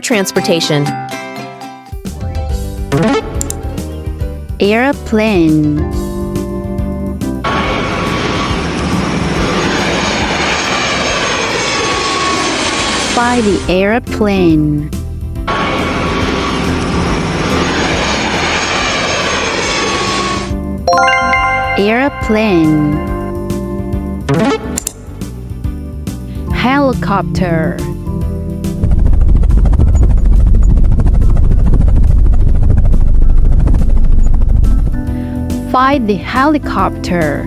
transportation. Airplane. Fly the airplane. Airplane. Helicopter. Fly the helicopter.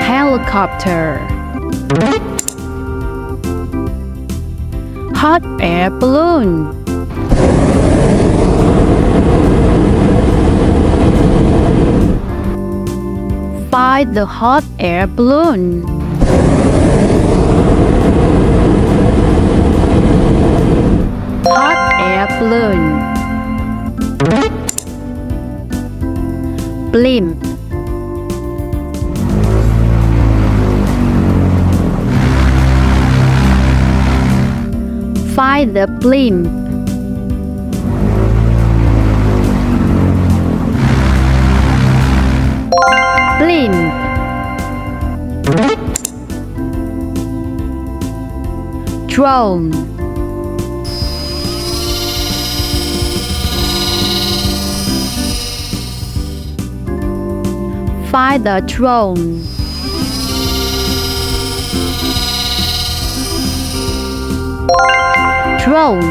Helicopter. Hot air balloon. Fly the hot air balloon. Hot air balloon. Blimp. Fly the blimp. Blimp. Drone. Fly the drone. Drone.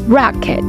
Rocket.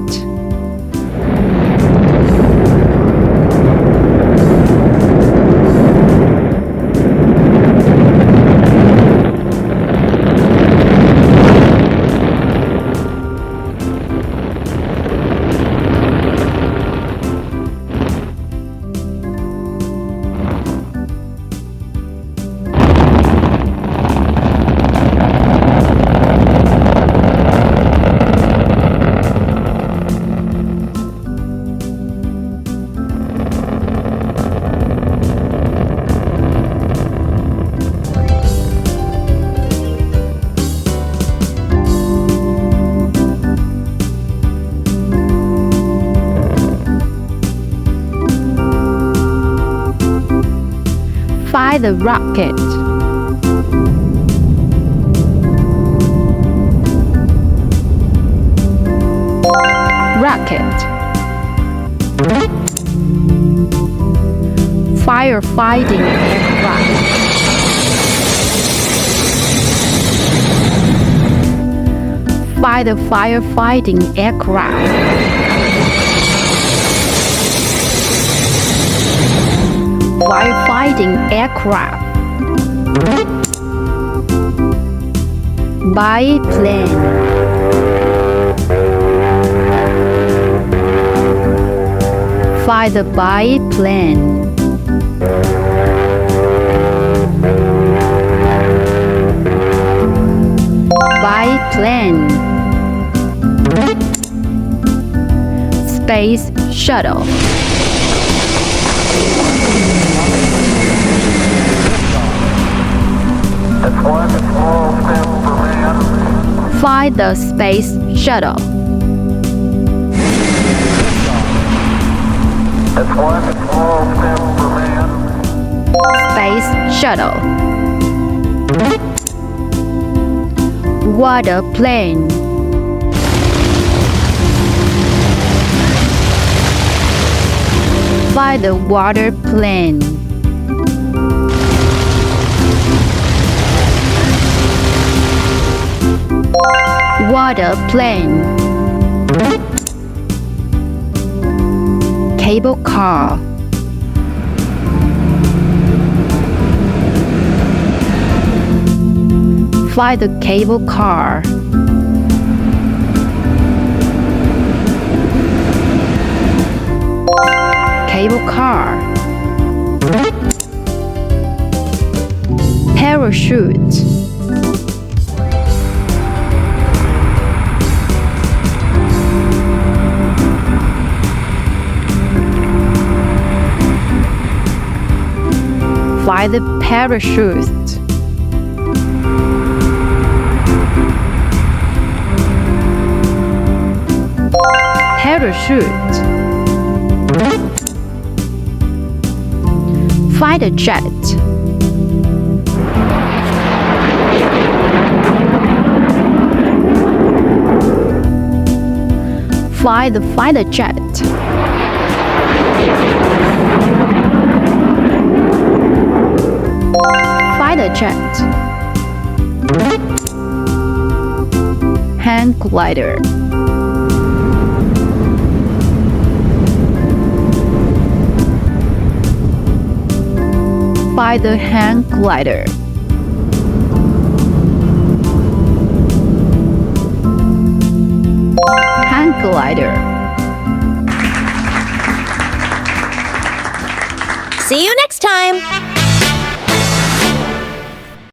Fly the rocket. Rocket. Firefighting aircraft. Fly the firefighting aircraft. Firefighting aircraft. Biplane. Fly the biplane. Biplane. Space Shuttle. Fly the Space Shuttle. Space Shuttle. Waterplane. Fly the waterplane. Waterplane. Cable car. Fly the cable car. Cable car. Parachute. Fly the parachute. Parachute. Fighter jet. Fly the fighter jet. Fighter jet. Hang glider. Fly the hang glider. Hang glider. See you next time!